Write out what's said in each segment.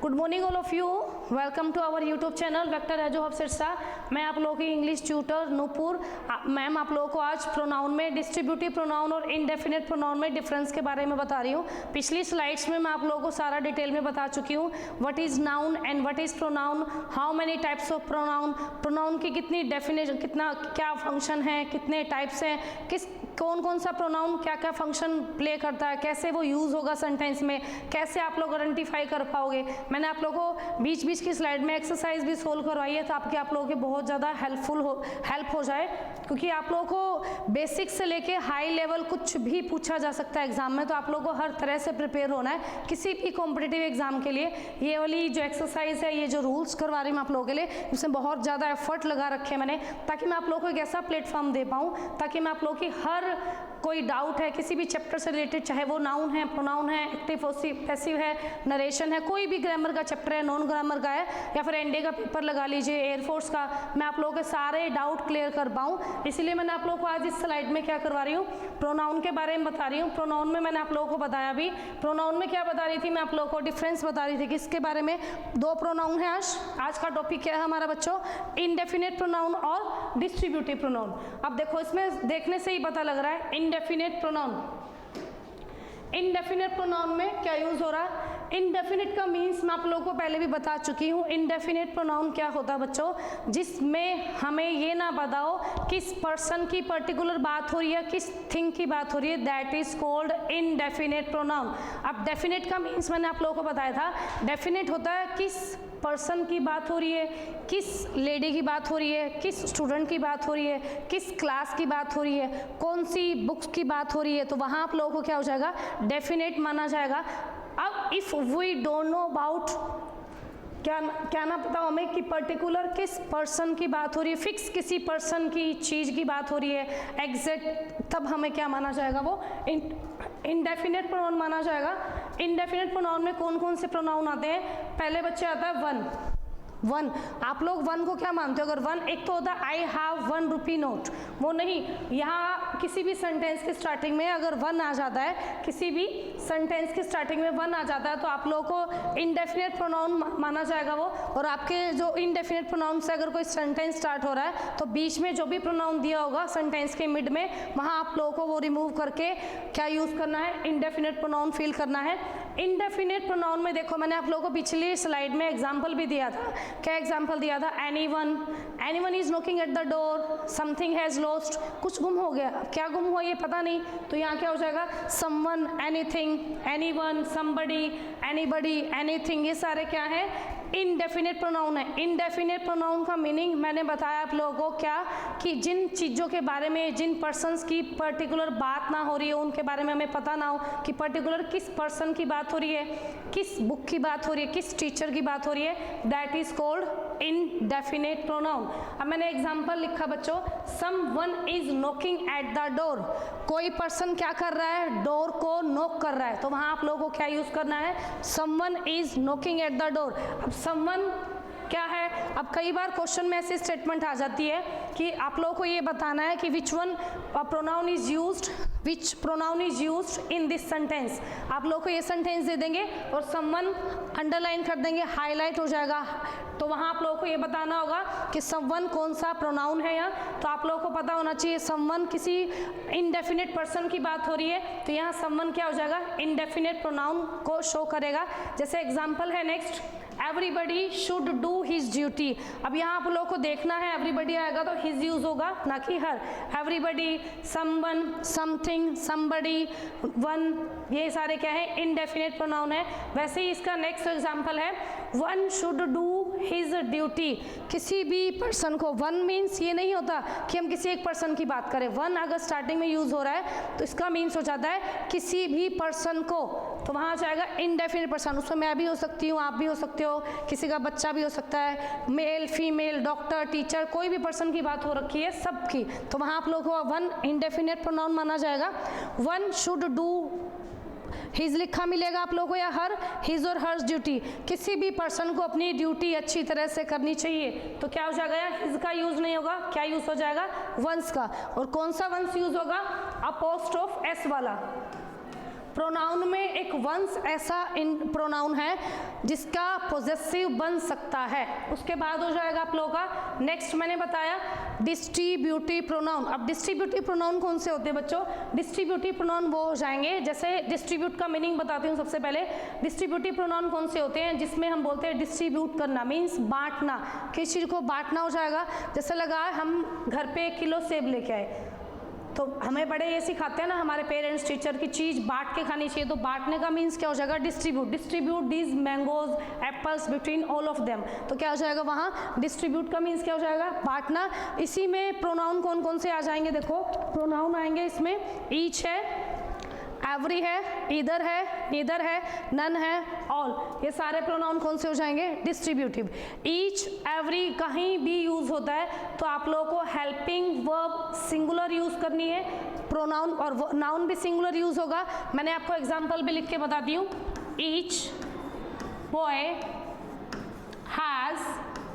Good morning all of you, welcome to our YouTube channel vector एजो hub Sirsa. मैं आप लोगों की इंग्लिश ट्यूटर नूपुर मैम आप लोगों को आज प्रोनाउन में डिस्ट्रीब्यूटिव प्रोनाउन और इनडेफिनेट प्रोनाउन में डिफरेंस के बारे में बता रही हूँ। पिछली स्लाइड्स में मैं आप लोगों को सारा डिटेल में बता चुकी हूँ। What is noun and what is pronoun, how many types of pronoun, pronoun की कितनी डेफिनेशन, कितना क्या फंक्शन है, कितने टाइप्स हैं, किस कौन कौन सा प्रोनाउन क्या क्या फंक्शन प्ले करता है, कैसे वो यूज़ होगा सेंटेंस में, कैसे आप लोग आइडेंटिफाई कर पाओगे। मैंने आप लोगों को बीच बीच की स्लाइड में एक्सरसाइज भी सोल्व करवाई है ताकि आप लोगों के बहुत ज़्यादा हेल्प हो जाए, क्योंकि आप लोगों को बेसिक से लेके हाई लेवल कुछ भी पूछा जा सकता है एग्जाम में, तो आप लोगों को हर तरह से प्रिपेयर होना है किसी भी कॉम्पिटिटिव एग्जाम के लिए। ये वाली जो एक्सरसाइज है, ये जो रूल्स करवा रही हूँ आप लोगों के लिए, उसमें बहुत ज़्यादा एफर्ट लगा रखे हैं मैंने, ताकि मैं आप लोगों को एक ऐसा प्लेटफॉर्म दे पाऊँ ताकि मैं आप लोगों की हर कोई डाउट है किसी भी चैप्टर से रिलेटेड, चाहे वो नाउन है, प्रोनाउन है, एक्टिव पैसिव है, नरेशन है, कोई भी ग्रामर का चैप्टर है, नॉन ग्रामर का है, या फिर एनडीए का पेपर लगा लीजिए, एयरफोर्स का, मैं आप लोगों के सारे डाउट क्लियर कर पाऊँ। इसलिए मैंने आप लोगों को आज इस स्लाइड में क्या करवा रही हूँ, प्रोनाउन के बारे में बता रही हूँ। प्रोनाउन में मैंने आप लोगों को बताया भी, प्रोनाउन में क्या बता रही थी मैं आप लोगों को, डिफरेंस बता रही थी किसके बारे में। दो प्रोनाउन है आज का टॉपिक क्या है हमारा बच्चों, इनडेफिनेट प्रोनाउन और डिस्ट्रीब्यूटिव प्रोनाउन। अब देखो इसमें देखने से ही पता लग रहा है इनडेफिनेट प्रोनाउन। इनडेफिनेट प्रोनाउन में क्या यूज हो रहा है, इनडेफिनेट का मीन्स मैं आप लोगों को पहले भी बता चुकी हूँ। इनडेफिनेट प्रोनाउन क्या होता है बच्चों, जिसमें हमें ये ना बताओ किस पर्सन की पर्टिकुलर बात हो रही है, किस थिंग की बात हो रही है, that is called indefinite pronoun. अब डेफिनेट का मीन्स मैंने आप लोगों को बताया था, डेफिनेट होता है किस पर्सन की बात हो रही है, किस लेडी की बात हो रही है, किस स्टूडेंट की बात हो रही है, किस क्लास की बात हो रही है, कौन सी बुक्स की बात हो रही है, तो वहाँ आप लोगों को क्या हो जाएगा, डेफिनेट माना जाएगा। अब if we don't know about, क्या ना पता हमें कि पर्टिकुलर किस पर्सन की बात हो रही है, फिक्स किसी पर्सन की चीज़ की बात हो रही है एग्जैक्ट, तब हमें क्या माना जाएगा, वो इनडेफिनेट प्रोनाउन माना जाएगा। इनडेफिनेट प्रोनाउन में कौन कौन से प्रोनाउन आते हैं, पहले बच्चे आता है वन। आप लोग वन को क्या मानते हो, अगर वन एक तो होता है आई हैव 1 रुपी नोट, वो नहीं, यहाँ किसी भी सेंटेंस की स्टार्टिंग में अगर वन आ जाता है, किसी भी सेंटेंस की स्टार्टिंग में वन आ जाता है तो आप लोगों को इनडेफिनेट प्रोनाउन माना जाएगा वो। और आपके जो इनडेफिनेट प्रोनाउन से अगर कोई सेंटेंस स्टार्ट हो रहा है तो बीच में जो भी प्रोनाउन दिया होगा सेंटेंस के मिड में, वहाँ आप लोगों को वो रिमूव करके क्या यूज़ करना है, इनडेफिनेट प्रोनाउन फील करना है। इनडेफिनेट प्रोनाउन में देखो मैंने आप लोगों को पिछली स्लाइड में एग्जाम्पल भी दिया था। क्या एग्जाम्पल दिया था, anyone is knocking at the door, something has lost, कुछ गुम हो गया, क्या गुम हुआ ये पता नहीं, तो यहाँ क्या हो जाएगा, someone, anything, anyone, somebody, anybody, anything, ये सारे क्या है, इनडेफिनेट प्रोनाउन है। इनडेफिनेट प्रोनाउन का मीनिंग मैंने बताया आप लोगों को क्या, कि जिन चीज़ों के बारे में, जिन पर्सन्स की पर्टिकुलर बात ना हो रही है, उनके बारे में हमें पता ना हो कि पर्टिकुलर किस पर्सन की बात हो रही है, किस बुक की बात हो रही है, किस टीचर की बात हो रही है, that is called indefinite pronoun. अब मैंने एग्जाम्पल लिखा बच्चों, someone is knocking at the door, कोई पर्सन क्या कर रहा है, डोर को नॉक कर रहा है, तो वहाँ आप लोगों को क्या यूज़ करना है, someone is knocking at the door. अब समवन क्या है, अब कई बार क्वेश्चन में ऐसी स्टेटमेंट आ जाती है कि आप लोगों को ये बताना है कि which one pronoun is used, which pronoun is used in this sentence. आप लोगों को ये सेंटेंस दे देंगे और समवन अंडरलाइन कर देंगे, हाईलाइट हो जाएगा, तो वहाँ आप लोगों को ये बताना होगा कि समवन कौन सा प्रोनाउन है यहाँ, तो आप लोगों को पता होना चाहिए समवन किसी इनडेफिनेट पर्सन की बात हो रही है, तो यहाँ समवन क्या हो जाएगा, इनडेफिनेट प्रोनाउन को शो करेगा। जैसे एग्जाम्पल है next, everybody should do his duty. अब यहाँ आप लोगों को देखना है, एवरीबडी आएगा तो हिज यूज होगा, ना कि हर। Everybody, someone, something, somebody, one, ये सारे क्या है, इनडेफिनेट प्रोनाउन है। वैसे ही इसका नेक्स्ट एग्जाम्पल है, one should do his duty. किसी भी पर्सन को, वन मीन्स ये नहीं होता कि हम किसी एक पर्सन की बात करें, वन अगर स्टार्टिंग में यूज हो रहा है तो इसका मीन्स हो जाता है किसी भी पर्सन को, तो वहाँ जाएगा इनडेफिनेट पर्सन। उसमें मैं भी हो सकती हूँ, आप भी हो सकते हो, किसी का बच्चा भी हो सकता है, मेल, फीमेल, डॉक्टर, टीचर, कोई भी पर्सन की बात हो रखी है सबकी, तो वहाँ आप लोगों को वन इनडेफिनेट प्रोनाउन माना जाएगा। वन शुड डू हिज लिखा मिलेगा आप लोगों को, या हर, हिज और हर्स ड्यूटी, किसी भी पर्सन को अपनी ड्यूटी अच्छी तरह से करनी चाहिए, तो क्या हो जाएगा, हिज का यूज नहीं होगा, क्या यूज हो जाएगा, वंस का। और कौन सा वंस यूज होगा, अपोस्ट्रोफ एस वाला, प्रोनाउन में एक वंस ऐसा प्रोनाउन है जिसका पोजेसिव बन सकता है। उसके बाद हो जाएगा आप लोगों का नेक्स्ट मैंने बताया डिस्ट्रीब्यूटिव प्रोनाउन। अब डिस्ट्रीब्यूटिव प्रोनाउन कौन से होते हैं बच्चों? डिस्ट्रीब्यूटिव प्रोनाउन वो हो जाएंगे, जैसे डिस्ट्रीब्यूट का मीनिंग बताती हूँ सबसे पहले। डिस्ट्रीब्यूटिव प्रोनाउन कौन से होते हैं? जिसमें हम बोलते हैं डिस्ट्रीब्यूट करना मीन्स बांटना, किसी चीज़ को बांटना हो जाएगा। जैसे लगा हम घर पे 1 किलो सेब लेके आए, तो हमें बड़े ये सिखाते हैं ना हमारे पेरेंट्स टीचर की चीज़ बांट के खानी चाहिए, तो बांटने का मीन्स क्या हो जाएगा? Distribute. Distribute these mangoes apples between all of them, तो क्या हो जाएगा वहाँ? डिस्ट्रीब्यूट का मीन्स क्या हो जाएगा? बांटना। इसी में प्रोनाउन कौन कौन से आ जाएंगे? देखो प्रोनाउन आएंगे इसमें, ईच है, एवरी है, ईदर है, नीदर है, नन है, ऑल। ये सारे प्रोनाउन कौन से हो जाएंगे? डिस्ट्रीब्यूटिव। ईच, एवरी कहीं भी यूज होता है तो आप लोगों को हेल्पिंग वर्ब सिंगुलर यूज करनी है, प्रोनाउन और नाउन भी सिंगुलर यूज होगा। मैंने आपको एग्जांपल भी लिख के बता दी हूँ। Each boy has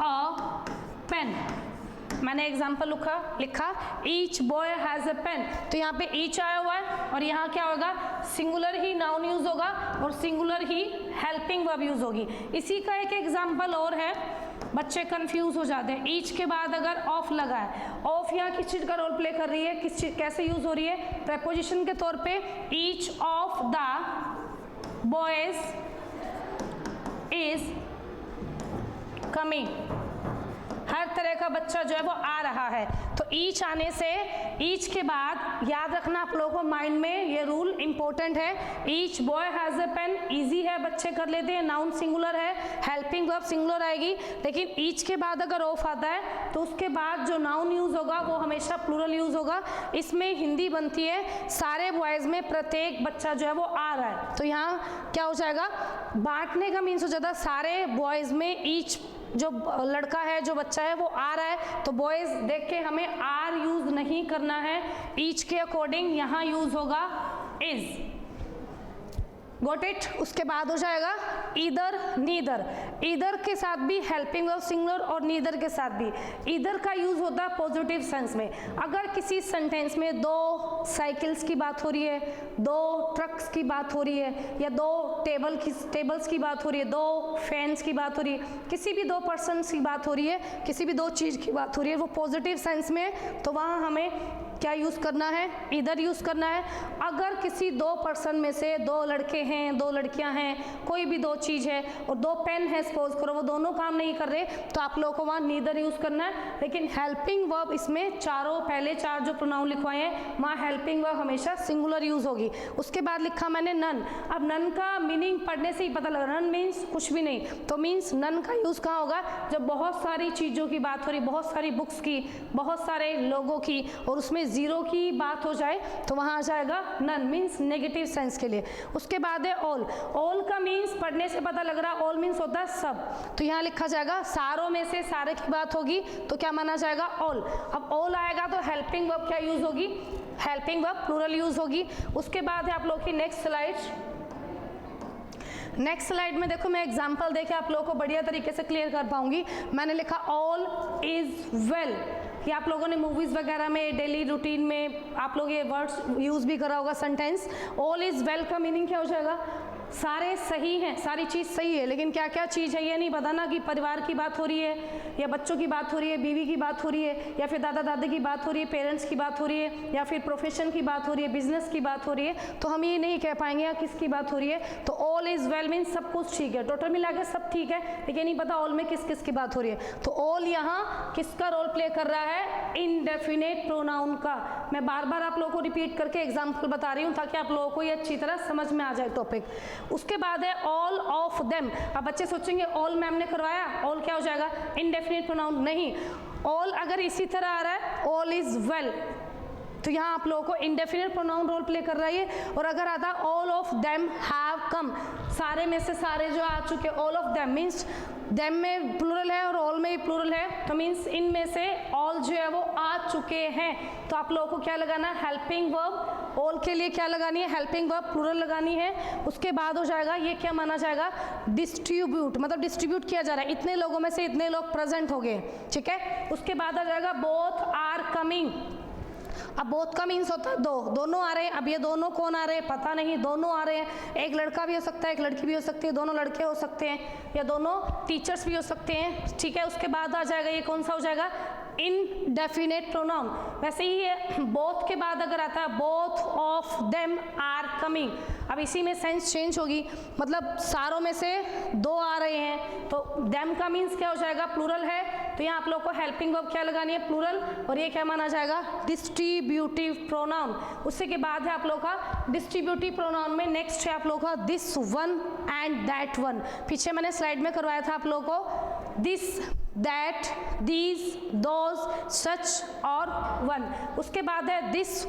a pen, मैंने एग्जाम्पल लिखा each boy has a pen, तो यहाँ पे ईच आया हुआ है और यहाँ क्या होगा? सिंगुलर ही नाउन यूज होगा और सिंगुलर ही हेल्पिंग वर्ब यूज होगी। इसी का एक एग्जाम्पल और है, बच्चे कंफ्यूज हो जाते हैं। ईच के बाद अगर ऑफ लगा है, ऑफ यहाँ किस चीज़ का रोल प्ले कर रही है, किस चीज कैसे यूज हो रही है? प्रेपोजिशन के तौर पे each of the boys is coming, हर तरह का बच्चा जो है वो आ रहा है। तो ईच आने से, ईच के बाद याद रखना आप लोगों को माइंड में ये रूल इंपॉर्टेंट है। Each boy has a pen, easy है, बच्चे कर लेते हैं, नाउन सिंगुलर है, हेल्पिंग वर्ब सिंगुलर आएगी। लेकिन ईच के बाद अगर ऑफ आता है तो उसके बाद जो नाउन यूज होगा वो हमेशा प्लूरल यूज होगा। इसमें हिंदी बनती है सारे बॉयज में प्रत्येक बच्चा जो है वो आ रहा है, तो यहाँ क्या हो जाएगा? बांटने का मीन्स हो जाता सारे बॉयज में ईच जो लड़का है जो बच्चा है वो आ रहा है, तो बॉयज देख के हमें आर यूज नहीं करना है, ईच के अकॉर्डिंग यहाँ यूज होगा इज। Got it? उसके बाद हो जाएगा ईदर, नीदर। ईदर के साथ भी हेल्पिंग वर्ब सिंगुलर और नीदर के साथ भी। ईदर का यूज होता है पॉजिटिव सेंस में, अगर किसी सेंटेंस में 2 साइकिल्स की बात हो रही है, 2 ट्रक्स की बात हो रही है, या 2 टेबल्स की बात हो रही है, 2 फैंस की बात हो रही है, किसी भी 2 पर्सन की बात हो रही है, किसी भी 2 चीज़ की बात हो रही है, वो पॉजिटिव सेंस में, तो वहाँ हमें क्या यूज़ करना है? ईदर यूज़ करना है। अगर किसी 2 पर्सन में से 2 लड़के हैं, 2 लड़कियां हैं, कोई भी 2 चीज़ है और 2 पेन है सपोज करो, वो दोनों काम नहीं कर रहे, तो आप लोगों को वहाँ नीदर यूज़ करना है। लेकिन हेल्पिंग वर्ब इसमें चारों पहले 4 जो प्रोनाउन लिखवाए हैं वहाँ हेल्पिंग वर्ब हमेशा सिंगुलर यूज़ होगी। उसके बाद लिखा मैंने नन। अब नन का मीनिंग पढ़ने से ही पता लगा, नन मीन्स कुछ भी नहीं, तो मीन्स नन का यूज़ कहाँ होगा? जब बहुत सारी चीज़ों की बात हो रही, बहुत सारी बुक्स की, बहुत सारे लोगों की, और उसमें जीरो की बात हो जाए तो वहाँ आ जाएगा नन, मीन्स नेगेटिव सेंस के लिए। उसके बाद है ऑल। ऑल का मीन्स पढ़ने से पता लग रहा है, ऑल मीन्स होता है सब, तो यहाँ लिखा जाएगा सारों में से सारे की बात होगी तो क्या माना जाएगा? ऑल। अब ऑल आएगा तो हेल्पिंग वर्ब क्या यूज होगी? हेल्पिंग वर्ब प्लूरल यूज होगी। उसके बाद है आप लोग की नेक्स्ट स्लाइड। नेक्स्ट स्लाइड में देखो मैं एग्जांपल देके आप लोगों को बढ़िया तरीके से क्लियर कर पाऊंगी। मैंने लिखा ऑल इज वेल, ये आप लोगों ने मूवीज़ वगैरह में डेली रूटीन में आप लोग ये वर्ड्स यूज़ भी करा होगा सेंटेंस। ऑल इज़ वेल का मीनिंग क्या हो जाएगा? सारे सही हैं, सारी चीज़ सही है, लेकिन क्या क्या चीज़ है ये नहीं पता ना, कि परिवार की बात हो रही है या बच्चों की बात हो रही है, बीवी की बात हो रही है, या फिर दादा दादी की बात हो रही है, पेरेंट्स की बात हो रही है, या फिर प्रोफेशन की बात हो रही है, बिजनेस की बात हो रही है, तो हम ये नहीं कह पाएंगे या किसकी बात हो रही है। तो ऑल इज़ वेल मीन्स सब कुछ ठीक है, टोटल मिला के सब ठीक है, लेकिन नहीं पता ऑल में किस किस की बात हो रही है। तो ऑल यहाँ किसका रोल प्ले कर रहा है? इनडेफिनेट प्रोनाउन का। मैं बार बार आप लोगों को रिपीट करके एग्जाम्पल बता रही हूँ ताकि आप लोगों को ये अच्छी तरह समझ में आ जाए टॉपिक। उसके बाद है ऑल ऑफ देम। अब बच्चे सोचेंगे ऑल मैम ने करवाया, ऑल क्या हो जाएगा? Indefinite pronoun. नहीं, ऑल अगर इसी तरह आ रहा है ऑल इज वेल, तो यहाँ आप लोगों को इंडेफिनिट प्रोनाउन रोल प्ले कर रहा है। और अगर आता all of them have come, सारे में से सारे जो आ चुके, all of them means them में प्लूरल है और ऑल में ही प्लूरल है, तो मीन्स इनमें से ऑल जो है वो आ चुके हैं, तो आप लोगों को क्या लगाना है? Helping verb. ऑल के लिए क्या लगानी है? हेल्पिंग वर्ब प्लूरल लगानी है। उसके बाद हो जाएगा, ये क्या माना जाएगा? डिस्ट्रीब्यूट, मतलब डिस्ट्रीब्यूट किया जा रहा है, इतने लोगों में से इतने लोग प्रेजेंट हो गए, ठीक है। उसके बाद आ जाएगा बोथ आर कमिंग। अब बोथ का मीन्स होता है दो, दोनों आ रहे हैं। अब ये दोनों कौन आ रहे हैं पता नहीं, दोनों आ रहे हैं। एक लड़का भी हो सकता है, एक लड़की भी हो सकती है, दोनों लड़के हो सकते हैं, या दोनों टीचर्स भी हो सकते हैं, ठीक है। उसके बाद आ जाएगा, ये कौन सा हो जाएगा, इनडेफिनेट प्रोनाउन। वैसे ही ये बोथ के बाद अगर आता है both of them are coming, अब इसी में सेंस चेंज होगी, मतलब सारों में से दो आ रहे हैं, तो देम का मीन्स क्या हो जाएगा, प्लूरल है, तो यहाँ आप लोग को हेल्पिंग वर्ब क्या लगानी है, प्लूरल, और ये क्या माना जाएगा, डिस्ट्रीब्यूटिव प्रोनाउन। उससे के बाद है आप लोग का डिस्ट्रीब्यूटिव प्रोनाउन में नेक्स्ट है आप लोग का this one and that one. पीछे मैंने स्लाइड में करवाया था आप लोगों को, दिस, दैट, दीज, दोज, सच और वन। उसके बाद है दिस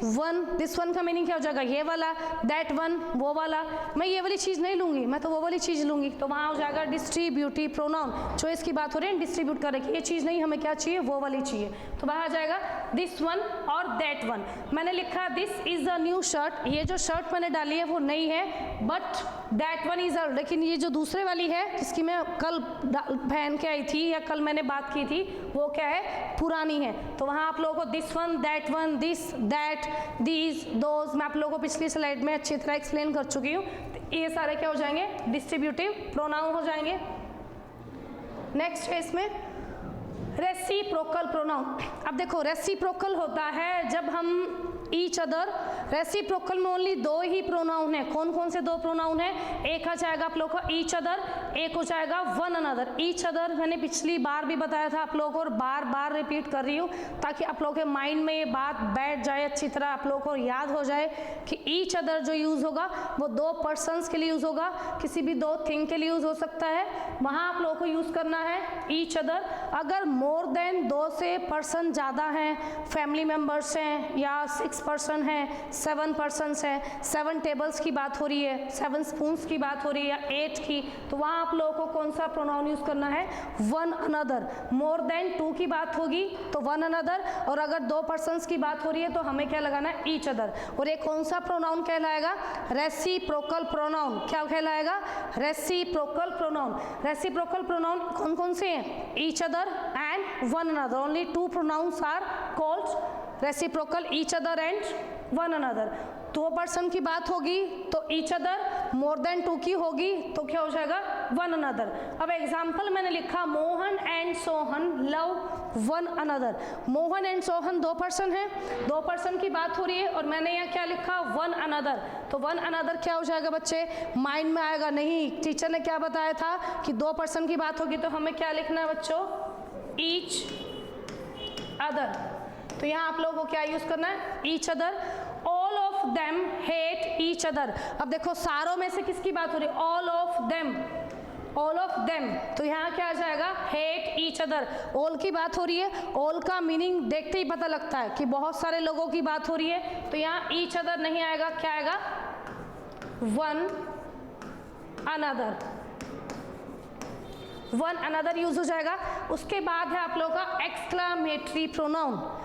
वन का मीनिंग क्या हो जाएगा, ये वाला, दैट वन वो वाला। मैं ये वाली चीज़ नहीं लूँगी, मैं तो वो वाली चीज़ लूँगी, तो वहाँ हो जाएगा डिस्ट्रीब्यूटिव प्रोनाउन। चॉइस की बात हो रही है, डिस्ट्रीब्यूट कर रही है, ये चीज़ नहीं हमें क्या चाहिए, वो वाली चाहिए, तो वहाँ आ जाएगा दिस वन और दैट वन। मैंने लिखा this is a new shirt, ये जो शर्ट मैंने डाली है वो नई है, but that one is old, लेकिन ये जो दूसरे वाली है जिसकी मैं कल पहन के आई थी या कल मैंने बात की थी, वो क्या है, पुरानी है। तो वहाँ आप लोगों को this one, this, that, these, those, मैं आप लोगों को पिछली स्लाइड में अच्छी तरह एक्सप्लेन कर चुकी हूँ। तो ये सारे क्या हो जाएंगे, डिस्ट्रीब्यूटिव प्रोनाउन हो जाएंगे। नेक्स्ट है इसमें रेसिप्रोकल प्रोनाउन। अब देखो रेसिप्रोकल होता है जब हम ईच अदर, रेसिप्रोकल में ओनली दो ही प्रोनाउन है। कौन कौन से दो प्रोनाउन है, एक आ जाएगा आप लोग का ईच अदर, एक हो जाएगा वन अनदर। ईच अदर मैंने पिछली बार भी बताया था आप लोगों को, और बार बार रिपीट कर रही हूँ ताकि आप लोगों के माइंड में ये बात बैठ जाए, अच्छी तरह आप लोगों को याद हो जाए कि ईच अदर जो यूज़ होगा वो दो पर्सनस के लिए यूज़ होगा, किसी भी दो थिंग के लिए यूज़ हो सकता है, वहाँ आप लोगों को यूज़ करना है ईच अदर। अगर मोर देन दो से पर्सन ज़्यादा हैं, फैमिली मेम्बर्स हैं, या 6 पर्सन है, 7 पर्सन्स है, 7 टेबल्स की बात हो रही है, 7 स्पून्स की बात हो रही है, या 8 की, तो वहाँ आप लोगों को कौन सा प्रोनाउन यूज़ करना है, वन अनदर। मोर देन 2 की बात होगी तो वन अनदर, और अगर 2 पर्सन्स की बात हो रही है तो हमें क्या लगाना है, ईच अदर। और ये कौन सा प्रोनाउन कहलाएगा, रेसिप्रोकल प्रोनाउन। क्या कहलाएगा, रेसिप्रोकल प्रोनाउन। रेसिप्रोकल प्रोनाउन कौन कौन से हैं, each other and one another. Only 2 pronouns are called reciprocal, each other and one another. 2 person की बात होगी तो ईच अदर, मोर देन 2 की होगी तो क्या हो जाएगा, वन अनदर। अब एग्जाम्पल मैंने लिखा Mohan and Sohan love one another. Mohan and Sohan 2 person हैं, 2 पर्सन की बात हो रही है, और मैंने यहाँ क्या लिखा, वन अनदर। तो वन अनदर क्या हो जाएगा बच्चे, माइंड में आएगा नहीं, टीचर ने क्या बताया था कि 2 पर्सन की बात होगी तो हमें क्या लिखना है बच्चों, ईच अदर। तो यहाँ आप लोगों को क्या यूज करना है, each other. All of them hate each other. अब देखो सारों में से किसकी बात हो रही है, all of them, all of them, तो यहाँ क्या आ जाएगा, हेट ईच अदर। ऑल की बात हो रही है, ऑल का मीनिंग देखते ही पता लगता है कि बहुत सारे लोगों की बात हो रही है, तो यहाँ ईच अदर नहीं आएगा, क्या आएगा, one another, one another use हो जाएगा। उसके बाद है आप लोगों का एक्सक्लामेटरी प्रोनाउन।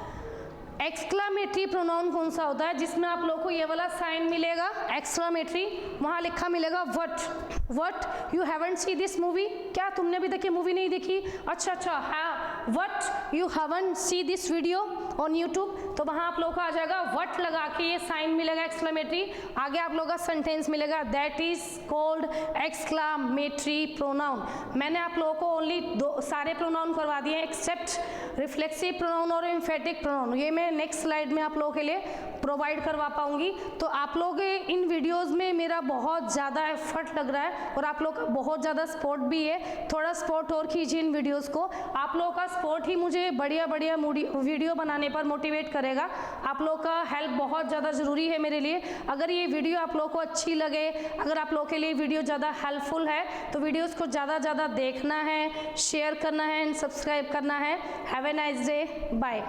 एक्सक्लामेटरी प्रोनाउन कौन सा होता है, जिसमें आप लोगों को ये वाला साइन मिलेगा एक्सक्लामेटरी, वहाँ लिखा मिलेगा what you haven't see this movie, क्या तुमने अभी तक ये मूवी नहीं देखी, अच्छा हाँ, what you haven't see this video on YouTube, तो वहाँ आप लोगों को आ जाएगा वट लगा के ये साइन मिलेगा एक्सक्लामेटरी। आगे आप लोगों का सेंटेंस मिलेगा that is called exclamatory pronoun. मैंने आप लोगों को ओनली सारे प्रोनाउन करवा दिए एक्सेप्ट रिफ्लेक्सिव प्रोनाउन और एम्फेटिक प्रोनाउन, ये मैं नेक्स्ट स्लाइड में आप लोगों के लिए प्रोवाइड करवा पाऊंगी। तो आप लोग इन वीडियोस में मेरा बहुत ज़्यादा एफर्ट लग रहा है और आप लोग का बहुत ज़्यादा सपोर्ट भी है, थोड़ा सपोर्ट और कीजिए इन वीडियोस को। आप लोगों का सपोर्ट ही मुझे बढ़िया वीडियो बनाने पर मोटिवेट करेगा। आप लोग का हेल्प बहुत ज़्यादा ज़रूरी है मेरे लिए। अगर ये वीडियो आप लोगों को अच्छी लगे, अगर आप लोगों के लिए वीडियो ज़्यादा हेल्पफुल है तो वीडियोज़ को ज़्यादा देखना है, शेयर करना है एंड सब्सक्राइब करना है। Have a nice day, bye.